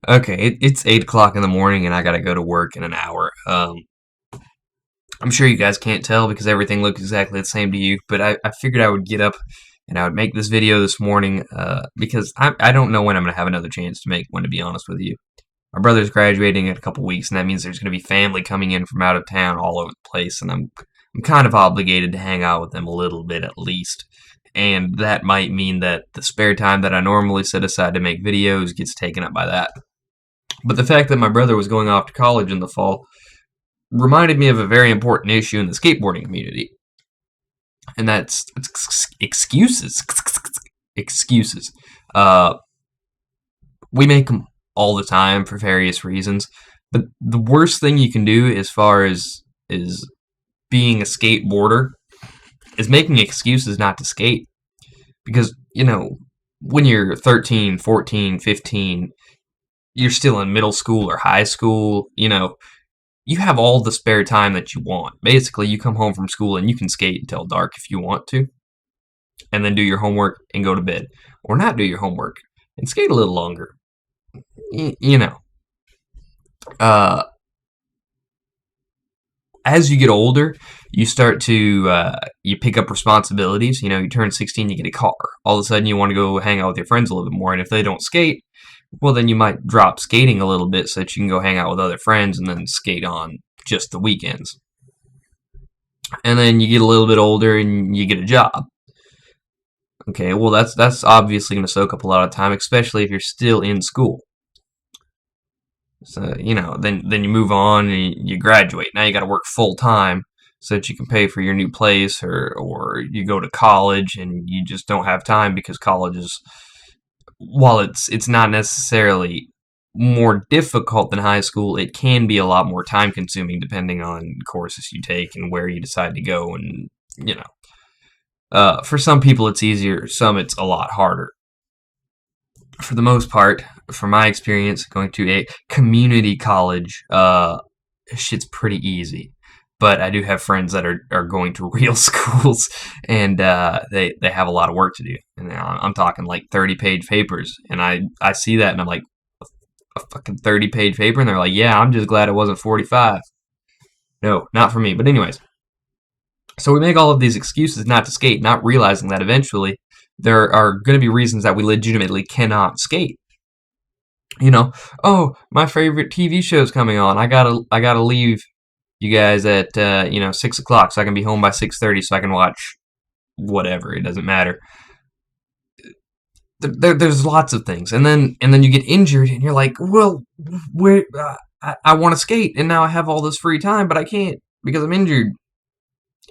Okay, it's 8 o'clock in the morning, and I gotta go to work in an hour. I'm sure you guys can't tell because everything looks exactly the same to you, but I figured I would get up and I would make this video this morning because I don't know when I'm gonna have another chance to make one, to be honest with you. My brother's graduating in a couple weeks, and that means there's gonna be family coming in from out of town all over the place, and I'm kind of obligated to hang out with them a little bit at least. And that might mean that the spare time that I normally set aside to make videos gets taken up by that. But the fact that my brother was going off to college in the fall reminded me of a very important issue in the skateboarding community, and that's excuses. Excuses. Uh, we make them all the time for various reasons, but the worst thing you can do as far as is being a skateboarder is making excuses not to skate. Because, when you're 13, 14, 15, you're still in middle school or high school, you have all the spare time that you want. Basically, you come home from school and you can skate until dark if you want to, and then do your homework and go to bed. Or not do your homework and skate a little longer. Y- you know. Uh, as you get older, you start to you pick up responsibilities. You turn 16, you get a car. All of a sudden, you want to go hang out with your friends a little bit more. And if they don't skate, well, then you might drop skating a little bit so that you can go hang out with other friends and then skate on just the weekends. And then you get a little bit older and you get a job. Okay, well, that's obviously going to soak up a lot of time, especially if you're still in school. So, then you move on and you graduate. Now you got to work full time so that you can pay for your new place, or you go to college and you just don't have time because college is, while it's not necessarily more difficult than high school, it can be a lot more time consuming depending on courses you take and where you decide to go. And, for some people it's easier, some it's a lot harder. For the most part, from my experience, going to a community college, shit's pretty easy. But I do have friends that are going to real schools, and they have a lot of work to do. And I'm talking like 30-page papers, and I see that, and I'm like, a fucking 30-page paper, and they're like, yeah, I'm just glad it wasn't 45. No, not for me. But anyways, so we make all of these excuses not to skate, not realizing that eventually there are going to be reasons that we legitimately cannot skate. Oh, my favorite TV show's coming on. I gotta leave you guys at 6 o'clock so I can be home by 6:30 so I can watch whatever. It doesn't matter. There's lots of things, and then you get injured, and you're like, well, where I want to skate, and now I have all this free time, but I can't because I'm injured.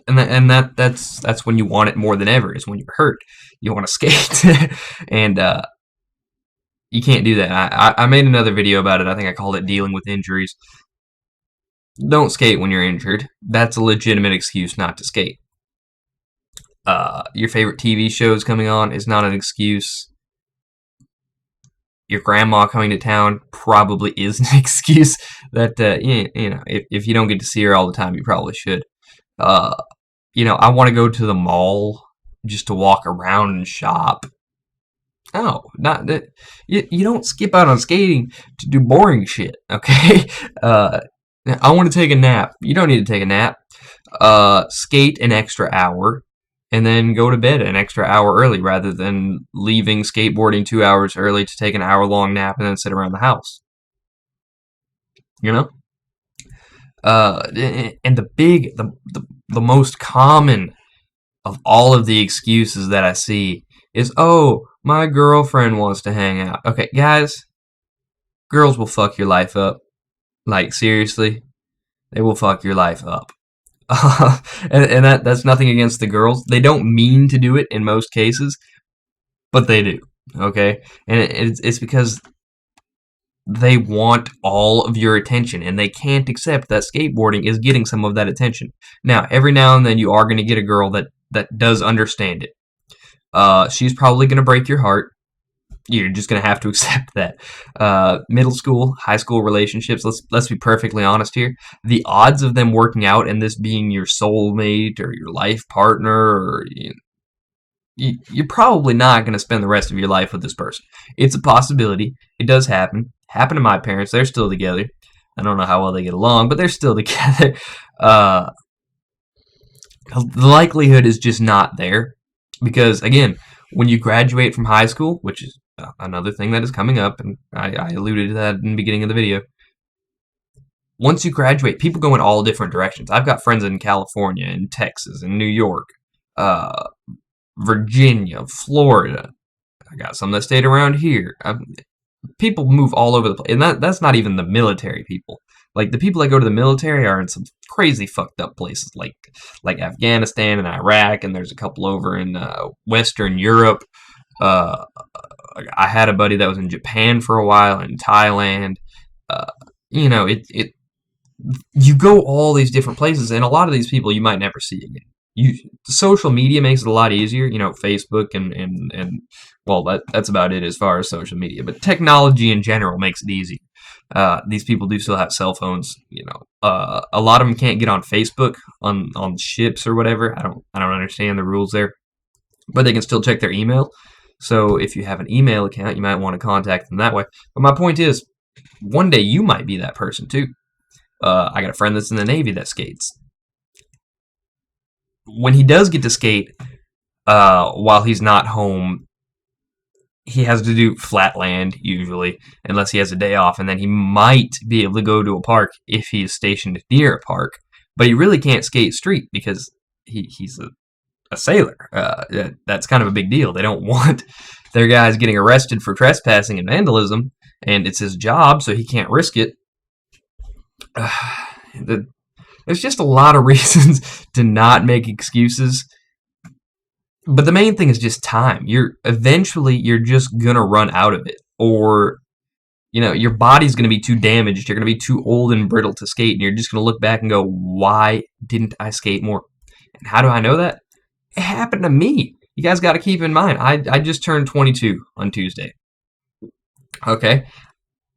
And that's when you want it more than ever, is when you're hurt. You want to skate, and you can't do that. I made another video about it. I think I called it "Dealing with Injuries." Don't skate when you're injured. That's a legitimate excuse not to skate. Your favorite TV show is coming on is not an excuse. Your grandma coming to town probably is an excuse. That if you don't get to see her all the time, you probably should. I want to go to the mall just to walk around and shop. Oh, not that you don't skip out on skating to do boring shit, okay? I want to take a nap. You don't need to take a nap. Skate an extra hour and then go to bed an extra hour early rather than leaving skateboarding 2 hours early to take an hour-long nap and then sit around the house. You know? And the most common of all of the excuses that I see is, oh, my girlfriend wants to hang out. Okay, guys, girls will fuck your life up. Like, seriously, they will fuck your life up. And that's nothing against the girls. They don't mean to do it in most cases, but they do. Okay, and it's because they want all of your attention, and they can't accept that skateboarding is getting some of that attention. Now, every now and then, you are going to get a girl that does understand it. She's probably going to break your heart. You're just going to have to accept that. Middle school, high school relationships, let's be perfectly honest here. The odds of them working out and this being your soulmate or your life partner, or you're probably not going to spend the rest of your life with this person. It's a possibility. It does happen. Happened to my parents. They're still together. I don't know how well they get along, but they're still together. The likelihood is just not there because, again, when you graduate from high school, which is another thing that is coming up, and I alluded to that in the beginning of the video. Once you graduate, people go in all different directions. I've got friends in California, in Texas, in New York, Virginia, Florida. I got some that stayed around here. People move all over the place, and that's not even the military people. Like, the people that go to the military are in some crazy fucked up places, like Afghanistan and Iraq, and there's a couple over in Western Europe. I had a buddy that was in Japan for a while, in Thailand. You go all these different places, and a lot of these people you might never see again. Social media makes it a lot easier, Facebook and well, that's about it as far as social media. But technology in general makes it easy. These people do still have cell phones. A lot of them can't get on Facebook on ships or whatever. I don't understand the rules there, but they can still check their email. So if you have an email account, you might want to contact them that way. But my point is, one day you might be that person too. I got a friend that's in the Navy that skates. When he does get to skate, while he's not home, he has to do flat land usually, unless he has a day off, and then he might be able to go to a park if he is stationed near a park. But he really can't skate street because he's a sailor. That's kind of a big deal. They don't want their guys getting arrested for trespassing and vandalism, and it's his job, so he can't risk it. There's just a lot of reasons to not make excuses. But the main thing is just time. Eventually you're just gonna run out of it, or your body's gonna be too damaged. You're gonna be too old and brittle to skate, and you're just gonna look back and go, "Why didn't I skate more?" And how do I know that? It happened to me. You guys got to keep in mind, I just turned 22 on Tuesday. Okay.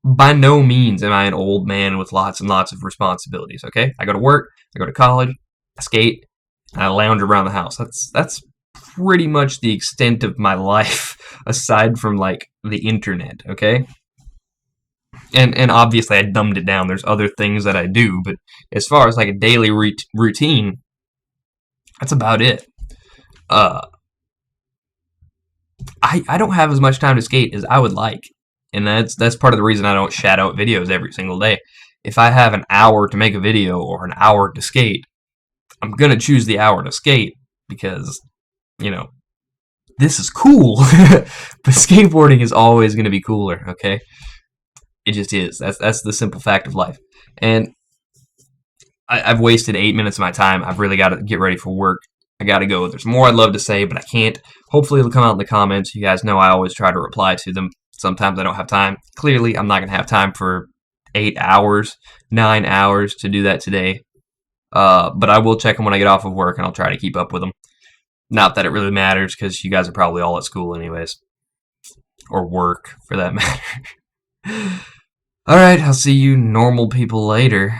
By no means am I an old man with lots and lots of responsibilities, okay? I go to work, I go to college, I skate, and I lounge around the house. That's pretty much the extent of my life, aside from, the internet, okay? And obviously I dumbed it down. There's other things that I do, but as far as, a daily routine, that's about it. I don't have as much time to skate as I would like. And that's part of the reason I don't shout out videos every single day. If I have an hour to make a video or an hour to skate, I'm going to choose the hour to skate because, this is cool. But skateboarding is always going to be cooler, okay? It just is. That's the simple fact of life. And I've wasted 8 minutes of my time. I've really got to get ready for work. I got to go. There's more I'd love to say, but I can't. Hopefully it'll come out in the comments. You guys know I always try to reply to them. Sometimes I don't have time. Clearly, I'm not going to have time for 8 hours, 9 hours to do that today. But I will check them when I get off of work, and I'll try to keep up with them. Not that it really matters, because you guys are probably all at school anyways. Or work, for that matter. Alright, I'll see you normal people later.